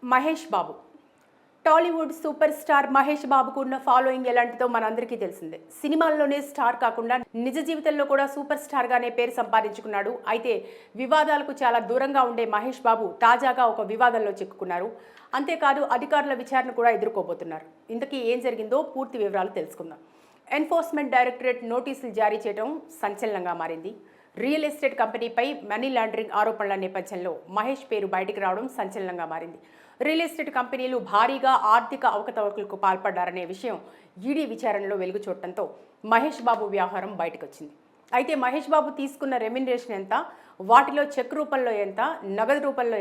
Mahesh Babu Tollywood super star Mahesh బాబుకు ఉన్న following ఎలాంటిదో మనందరికీ తెలిసిందే. సినిమాల్లోనే స్టార్ కాకుండా నిజ జీవితంలో కూడా సూపర్ స్టార్ గానే పేరు సంపాదించుకున్నాడు. అయితే వివాదాలకు చాలా దూరంగా ఉండే మహేష్ బాబు తాజాగా ఒక వివాదంలో చిక్కుకున్నారు. అంతేకాదు అధికారుల విచారణ కూడా ఎదుర్కోబోతున్నారు. ఇంతకీ ఏం జరిగిందో పూర్తి వివరాలు తెలుసుకుందాం. ఎన్ఫోర్స్మెంట్ డైరెక్టరేట్ నోటీసులు జారీ చేయడం సంచలనంగా మారింది. రియల్ ఎస్టేట్ కంపెనీపై మనీ లాండరింగ్ ఆరోపణల నేపథ్యంలో మహేష్ పేరు బయటికి రావడం సంచలనంగా మారింది. రియల్ ఎస్టేట్ కంపెనీలు భారీగా ఆర్థిక అవకతవకలకు పాల్పడ్డారనే విషయం ఈడీ విచారణలో వెలుగు చూడటంతో మహేష్ బాబు వ్యవహారం బయటకొచ్చింది. అయితే మహేష్ బాబు తీసుకున్న రెమ్యునరేషన్ ఎంత, వాటిలో చెక్ రూపంలో ఎంత, నగదు రూపంలో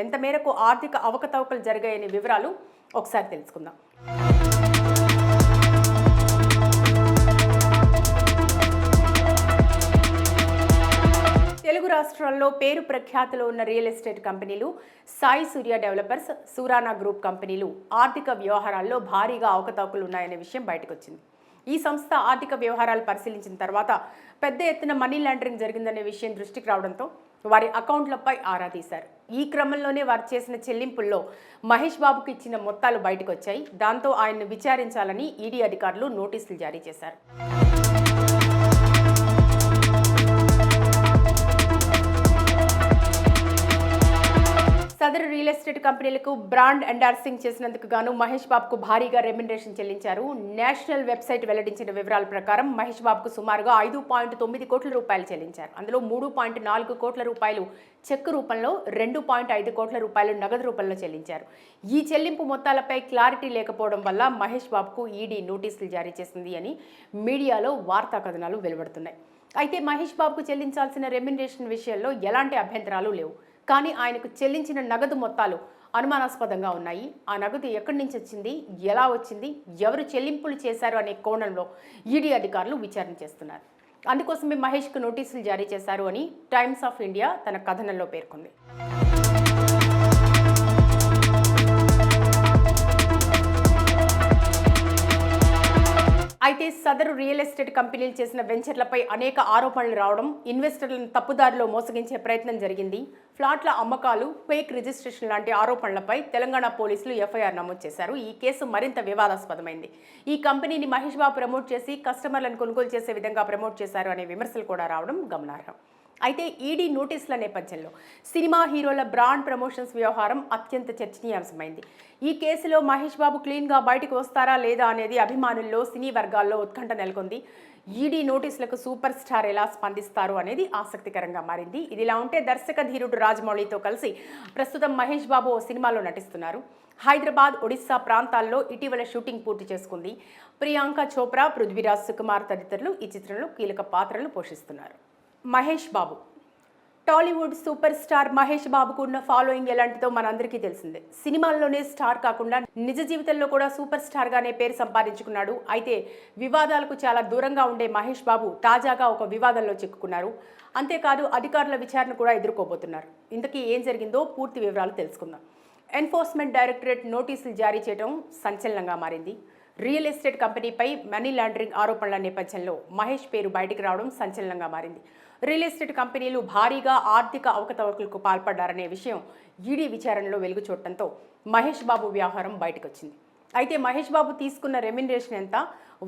ఎంత మేరకు ఆర్థిక అవకతవకలు జరిగాయనే వివరాలు ఒకసారి తెలుసుకుందాం. తెలుగు రాష్ట్రాల్లో పేరు ప్రఖ్యాతులు ఉన్న రియల్ ఎస్టేట్ కంపెనీలు సాయి సూర్య డెవలపర్స్, సూరానా గ్రూప్ కంపెనీలు ఆర్థిక వ్యవహారాల్లో భారీగా అవకతవకలు ఉన్నాయనే విషయం బయటకొచ్చింది. ఈ సంస్థ ఆర్థిక వ్యవహారాలు పరిశీలించిన తర్వాత పెద్ద ఎత్తున మనీ లాండరింగ్ జరిగిందనే విషయం దృష్టికి రావడంతో వారి అకౌంట్లపై ఆరా తీశారు. ఈ క్రమంలోనే వారు చేసిన చెల్లింపుల్లో మహేష్ బాబుకు ఇచ్చిన మొత్తాలు బయటకు వచ్చాయి. దాంతో ఆయన్ను విచారించాలని ఈడీ అధికారులు నోటీసులు జారీ చేశారు. సదరు రియల్ ఎస్టేట్ కంపెనీలకు బ్రాండ్ ఎండార్సింగ్ చేసినందుకు గాను మహేష్ బాబుకు భారీగా రెమ్యునరేషన్ చెల్లించారు. నేషనల్ వెబ్సైట్ వెల్లడించిన వివరాల ప్రకారం మహేష్ బాబుకు సుమారుగా 5.9 కోట్ల రూపాయలు చెల్లించారు. అందులో 3.4 కోట్ల రూపాయలు చెక్ రూపంలో, 2.5 కోట్ల రూపాయలు నగదు రూపంలో చెల్లించారు. ఈ చెల్లింపు మొత్తాలపై క్లారిటీ లేకపోవడం వల్ల మహేష్ బాబుకు ఈడీ నోటీసులు జారీ చేసింది అని మీడియాలో వార్తా కథనాలు వెలువడుతున్నాయి. అయితే మహేష్ బాబుకు చెల్లించాల్సిన రెమ్యునరేషన్ విషయంలో ఎలాంటి అభ్యంతరాలు లేవు. కానీ ఆయనకు చెల్లించిన నగదు మొత్తాలు అనుమానాస్పదంగా ఉన్నాయి. ఆ నగదు ఎక్కడి నుంచి వచ్చింది, ఎలా వచ్చింది, ఎవరు చెల్లింపులు చేశారు అనే కోణంలో ఈడీ అధికారులు విచారణ చేస్తున్నారు. అందుకోసమే మహేష్కు నోటీసులు జారీ చేశారు అని టైమ్స్ ఆఫ్ ఇండియా తన కథనంలో పేర్కొంది. అయితే సదరు రియల్ ఎస్టేట్ కంపెనీలు చేసిన వెంచర్లపై అనేక ఆరోపణలు రావడం, ఇన్వెస్టర్లను తప్పుదారిలో మోసగించే ప్రయత్నం జరిగింది, ఫ్లాట్ల అమ్మకాలు, ఫేక్ రిజిస్ట్రేషన్ లాంటి ఆరోపణలపై తెలంగాణ పోలీసులు ఎఫ్ఐఆర్ నమోదు చేశారు. ఈ కేసు మరింత వివాదాస్పదమైంది. ఈ కంపెనీని మహేష్ బాబు ప్రమోట్ చేసి కస్టమర్లను కొనుగోలు చేసే విధంగా ప్రమోట్ చేశారు అనే విమర్శలు కూడా రావడం గమనార్హం. అయితే ఈడీ నోటీసుల నేపథ్యంలో సినిమా హీరోల బ్రాండ్ ప్రమోషన్స్ వ్యవహారం అత్యంత చర్చనీయాంశమైంది. ఈ కేసులో మహేష్ బాబు క్లీన్గా బయటకు వస్తారా లేదా అనేది అభిమానుల్లో, సినీ వర్గాల్లో ఉత్కంఠ నెలకొంది. ఈడీ నోటీసులకు సూపర్ స్టార్ ఎలా స్పందిస్తారు అనేది ఆసక్తికరంగా మారింది. ఇదిలా ఉంటే దర్శక ధీరుడు రాజమౌళితో కలిసి ప్రస్తుతం మహేష్ బాబు ఓ సినిమాలో నటిస్తున్నారు. హైదరాబాద్, ఒడిశా ప్రాంతాల్లో ఇటీవల షూటింగ్ పూర్తి చేసుకుంది. ప్రియాంక చోప్రా, పృథ్వీరాజ్ సుకుమార్ తదితరులు ఈ చిత్రంలో కీలక పాత్రలు పోషిస్తున్నారు. మహేష్ బాబు టాలీవుడ్ సూపర్ స్టార్ మహేష్ బాబుకు ఉన్న ఫాలోయింగ్ ఎలాంటిదో మనందరికీ తెలిసిందే. సినిమాల్లోనే స్టార్ కాకుండా నిజ జీవితంలో కూడా సూపర్ స్టార్ గానే పేరు సంపాదించుకున్నాడు. అయితే వివాదాలకు చాలా దూరంగా ఉండే మహేష్ బాబు తాజాగా ఒక వివాదంలో చిక్కుకున్నారు. అంతేకాదు అధికారుల విచారణ కూడా ఎదుర్కోబోతున్నారు. ఇంతకీ ఏం జరిగిందో పూర్తి వివరాలు తెలుసుకుందాం. ఎన్ఫోర్స్మెంట్ డైరెక్టరేట్ నోటీసులు జారీ చేయడం సంచలనంగా మారింది. రియల్ ఎస్టేట్ కంపెనీపై మనీ లాండరింగ్ ఆరోపణల నేపథ్యంలో మహేష్ పేరు బయటికి రావడం సంచలనంగా మారింది. రియల్ ఎస్టేట్ కంపెనీలు భారీగా ఆర్థిక అవకతవకలకు పాల్పడ్డారనే విషయం ఈడీ విచారణలో వెలుగు చూడటంతో మహేష్ బాబు వ్యవహారం బయటకొచ్చింది. అయితే మహేష్ బాబు తీసుకున్న రెమ్యునరేషన్ ఎంత,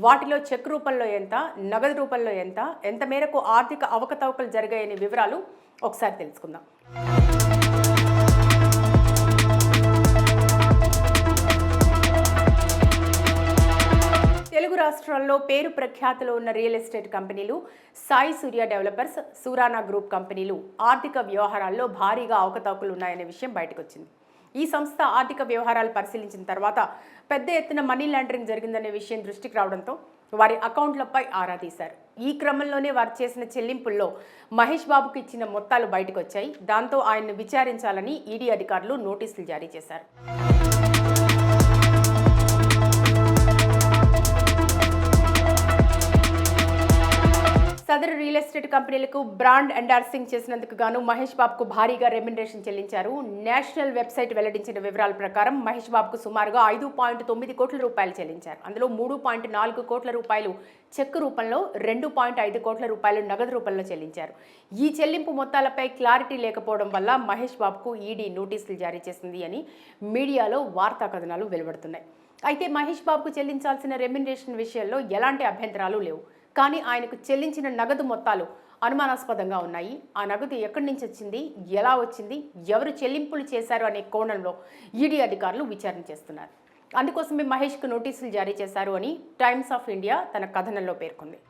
వాటిలో చెక్ రూపంలో ఎంత, నగదు రూపంలో ఎంత మేరకు ఆర్థిక అవకతవకలు జరిగాయనే వివరాలు ఒకసారి తెలుసుకుందాం. తెలుగు రాష్ట్రాల్లో పేరు ప్రఖ్యాతులు ఉన్న రియల్ ఎస్టేట్ కంపెనీలు సాయి సూర్య డెవలపర్స్, సూరానా గ్రూప్ కంపెనీలు ఆర్థిక వ్యవహారాల్లో భారీగా అవకతవకలు ఉన్నాయనే విషయం బయటకొచ్చింది. ఈ సంస్థ ఆర్థిక వ్యవహారాలు పరిశీలించిన తర్వాత పెద్ద ఎత్తున మనీ లాండరింగ్ జరిగిందనే విషయం దృష్టికి రావడంతో వారి అకౌంట్లపై ఆరా తీశారు. ఈ క్రమంలోనే వారు చేసిన చెల్లింపుల్లో మహేష్ బాబుకు ఇచ్చిన మొత్తాలు బయటకు వచ్చాయి. దాంతో ఆయన్ను విచారించాలని ఈడీ అధికారులు నోటీసులు జారీ చేశారు. సదరు రియల్ ఎస్టేట్ కంపెనీలకు బ్రాండ్ ఎండార్సింగ్ చేసినందుకు గాను మహేష్ బాబుకు భారీగా రెమ్యునరేషన్ చెల్లించారు. నేషనల్ వెబ్సైట్ వెల్లడించిన వివరాల ప్రకారం మహేష్ బాబుకు సుమారుగా 5.9 కోట్ల రూపాయలు చెల్లించారు. అందులో 3.4 కోట్ల రూపాయలు చెక్కు రూపంలో, 2.5 కోట్ల రూపాయలు నగదు రూపంలో చెల్లించారు. ఈ చెల్లింపు మొత్తాలపై క్లారిటీ లేకపోవడం వల్ల మహేష్ బాబుకు ఈడీ నోటీసులు జారీ చేసింది అని మీడియాలో వార్తా కథనాలు వెలువడుతున్నాయి. అయితే మహేష్ బాబుకు చెల్లించాల్సిన రెమ్యునరేషన్ విషయంలో ఎలాంటి అభ్యంతరాలు లేవు. కానీ ఆయనకు చెల్లించిన నగదు మొత్తాలు అనుమానాస్పదంగా ఉన్నాయి. ఆ నగదు ఎక్కడి నుంచి వచ్చింది, ఎలా వచ్చింది, ఎవరు చెల్లింపులు చేశారు అనే కోణంలో ఈడీ అధికారులు విచారణ చేస్తున్నారు. అందుకోసమే మహేష్కు నోటీసులు జారీ చేశారు అని టైమ్స్ ఆఫ్ ఇండియా తన కథనంలో పేర్కొంది.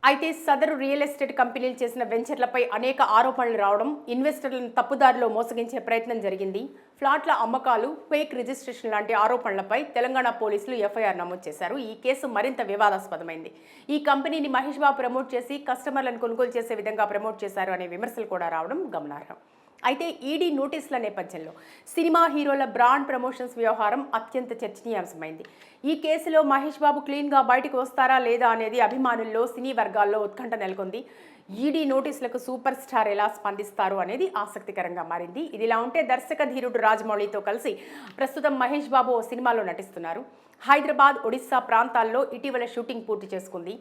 అయితే సదరు రియల్ ఎస్టేట్ కంపెనీలు చేసిన వెంచర్లపై అనేక ఆరోపణలు రావడం, ఇన్వెస్టర్లను తప్పుదారిలో మోసగించే ప్రయత్నం జరిగింది. ఫ్లాట్ల అమ్మకాలు, ఫేక్ రిజిస్ట్రేషన్ లాంటి ఆరోపణలపై తెలంగాణ పోలీసులు ఎఫ్ఐఆర్ నమోదు చేశారు. ఈ కేసు మరింత వివాదాస్పదమైంది. ఈ కంపెనీని మహేష్ బాబు ప్రమోట్ చేసి కస్టమర్లను కొనుగోలు చేసే విధంగా ప్రమోట్ చేశారు అనే విమర్శలు కూడా రావడం గమనార్హం. అయితే ఈడీ నోటీసుల నేపథ్యంలో సినిమా హీరోల బ్రాండ్ ప్రమోషన్స్ వ్యవహారం అత్యంత చర్చనీయాంశమైంది. ఈ కేసులో మహేష్ బాబు క్లీన్గా బయటకు వస్తారా లేదా అనేది అభిమానుల్లో, సినీ వర్గాల్లో ఉత్కంఠ నెలకొంది. ఈడీ నోటీసులకు సూపర్ స్టార్ ఎలా స్పందిస్తారు అనేది ఆసక్తికరంగా మారింది. ఇదిలా ఉంటే దర్శక ధీరుడు రాజమౌళితో కలిసి ప్రస్తుతం మహేష్ బాబు ఓ సినిమాలో నటిస్తున్నారు. హైదరాబాద్, ఒడిశా ప్రాంతాల్లో ఇటీవల షూటింగ్ పూర్తి చేసుకుంది.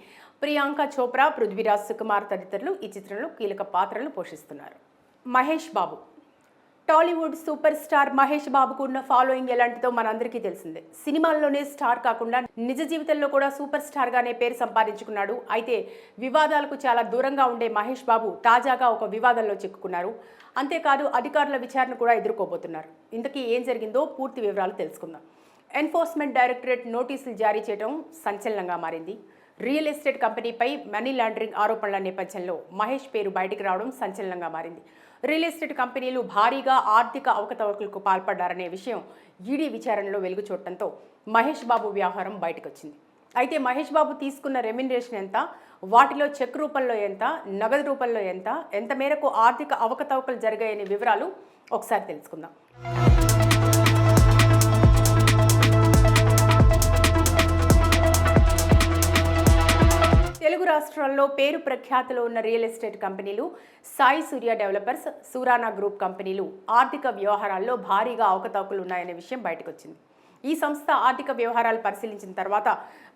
ప్రియాంక చోప్రా, పృథ్వీరాజ్ సుకుమార్ తదితరులు ఈ చిత్రంలో కీలక పాత్రలు పోషిస్తున్నారు. మహేష్ బాబు టాలీవుడ్ సూపర్ స్టార్ మహేష్ బాబుకు ఉన్న ఫాలోయింగ్ ఎలాంటిదో మనందరికీ తెలిసిందే. సినిమాల్లోనే స్టార్ కాకుండా నిజ జీవితంలో కూడా సూపర్ స్టార్గానే పేరు సంపాదించుకున్నాడు. అయితే వివాదాలకు చాలా దూరంగా ఉండే మహేష్ బాబు తాజాగా ఒక వివాదంలో చిక్కుకున్నారు. అంతేకాదు అధికారుల విచారణ కూడా ఎదుర్కోబోతున్నారు. ఇంతకీ ఏం జరిగిందో పూర్తి వివరాలు తెలుసుకుందాం. ఎన్ఫోర్స్మెంట్ డైరెక్టరేట్ నోటీసులు జారీ చేయడం సంచలనంగా మారింది. రియల్ ఎస్టేట్ కంపెనీపై మనీ లాండరింగ్ ఆరోపణల నేపథ్యంలో మహేష్ పేరు బయటికి రావడం సంచలనంగా మారింది. రియల్ ఎస్టేట్ కంపెనీలు భారీగా ఆర్థిక అవకతవకలకు పాల్పడ్డారనే విషయం ఈడీ విచారణలో వెలుగు చూడటంతో మహేష్ బాబు వ్యవహారం బయటకొచ్చింది. అయితే మహేష్ బాబు తీసుకున్న రెమ్యునరేషన్ ఎంత, వాటిలో చెక్ రూపంలో ఎంత, నగదు రూపంలో ఎంత మేరకు ఆర్థిక అవకతవకలు జరిగాయనే వివరాలు ఒకసారి తెలుసుకుందాం. తెలుగు రాష్ట్రాల్లో పేరు ప్రఖ్యాతులు ఉన్న రియల్ ఎస్టేట్ కంపెనీలు సాయి సూర్య డెవలపర్స్, సూరానా గ్రూప్ కంపెనీలు ఆర్థిక వ్యవహారాల్లో భారీగా అవకతవకలు ఉన్నాయనే విషయం బయటకొచ్చింది. ఈ సంస్థ ఆర్థిక వ్యవహారాలు పరిశీలించిన తర్వాత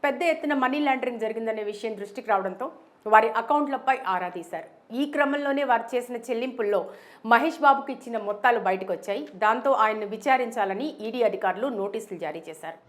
పెద్ద ఎత్తున మనీ లాండరింగ్ జరిగిందనే విషయం దృష్టికి రావడంతో వారి అకౌంట్లపై ఆరా తీశారు. ఈ క్రమంలోనే వారు చేసిన చెల్లింపుల్లో మహేష్ బాబుకు ఇచ్చిన మొత్తాలు బయటకొచ్చాయి. దాంతో ఆయన్ను విచారించాలని ఈడీ అధికారులు నోటీసులు జారీ చేశారు.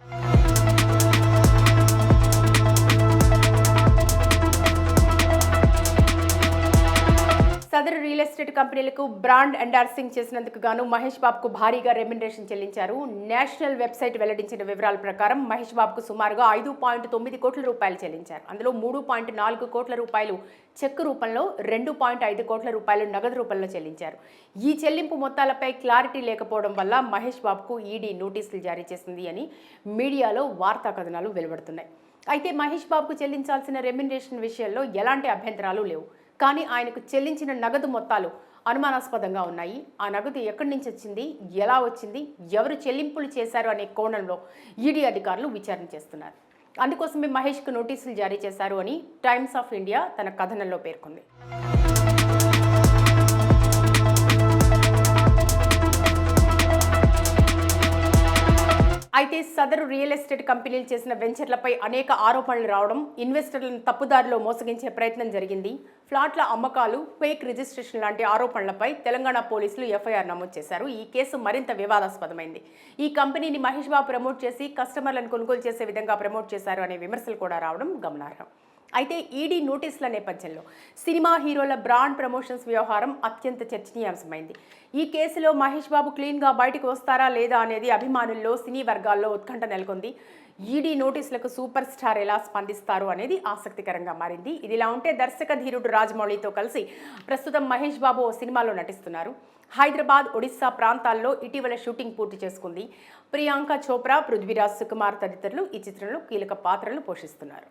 సదరు రియల్ ఎస్టేట్ కంపెనీలకు బ్రాండ్ ఎండార్సింగ్ చేసినందుకు గాను మహేష్ బాబుకు భారీగా రెమ్యునరేషన్ చెల్లించారు. నేషనల్ వెబ్సైట్ వెల్లడించిన వివరాల ప్రకారం మహేష్ బాబుకు సుమారుగా 5.9 కోట్ల రూపాయలు చెల్లించారు. అందులో 3.4 కోట్ల రూపాయలు చెక్కు రూపంలో, 2.5 కోట్ల రూపాయలు నగదు రూపంలో చెల్లించారు. ఈ చెల్లింపు మొత్తాలపై క్లారిటీ లేకపోవడం వల్ల మహేష్ బాబుకు ఈడీ నోటీసులు జారీ చేసింది అని మీడియాలో వార్తా కథనాలు వెలువడుతున్నాయి. అయితే మహేష్ బాబుకు చెల్లించాల్సిన రెమ్యునరేషన్ విషయంలో ఎలాంటి అభ్యంతరాలు లేవు. కానీ ఆయనకు చెల్లించిన నగదు మొత్తాలు అనుమానాస్పదంగా ఉన్నాయి. ఆ నగదు ఎక్కడి నుంచి వచ్చింది, ఎలా వచ్చింది, ఎవరు చెల్లింపులు చేశారు అనే కోణంలో ఈడీ అధికారులు విచారణ చేస్తున్నారు. అందుకోసమే మహేష్కు నోటీసులు జారీ చేశారు అని టైమ్స్ ఆఫ్ ఇండియా తన కథనంలో పేర్కొంది. అయితే సదరు రియల్ ఎస్టేట్ కంపెనీలు చేసిన వెంచర్లపై అనేక ఆరోపణలు రావడం, ఇన్వెస్టర్లను తప్పుదారిలో మోసగించే ప్రయత్నం జరిగింది. ఫ్లాట్ల అమ్మకాలు, ఫేక్ రిజిస్ట్రేషన్ లాంటి ఆరోపణలపై తెలంగాణ పోలీసులు ఎఫ్ఐఆర్ నమోదు చేశారు. ఈ కేసు మరింత వివాదాస్పదమైంది. ఈ కంపెనీని మహేష్ బాబు ప్రమోట్ చేసి కస్టమర్లను కొనుగోలు చేసే విధంగా ప్రమోట్ చేశారు అనే విమర్శలు కూడా రావడం గమనార్హం. అయితే ఈడీ నోటీసుల నేపథ్యంలో సినిమా హీరోల బ్రాండ్ ప్రమోషన్స్ వ్యవహారం అత్యంత చర్చనీయాంశమైంది. ఈ కేసులో మహేష్ బాబు క్లీన్గా బయటకు వస్తారా లేదా అనేది అభిమానుల్లో, సినీ వర్గాల్లో ఉత్కంఠ నెలకొంది. ఈడీ నోటీసులకు సూపర్ స్టార్ ఎలా స్పందిస్తారు అనేది ఆసక్తికరంగా మారింది. ఇదిలా ఉంటే దర్శక ధీరుడు రాజమౌళితో కలిసి ప్రస్తుతం మహేష్ బాబు ఓ సినిమాలో నటిస్తున్నారు. హైదరాబాద్, ఒడిశా ప్రాంతాల్లో ఇటీవల షూటింగ్ పూర్తి చేసుకుంది. ప్రియాంక చోప్రా, పృథ్వీరాజ్ సుకుమార్ తదితరులు ఈ చిత్రంలో కీలక పాత్రలు పోషిస్తున్నారు.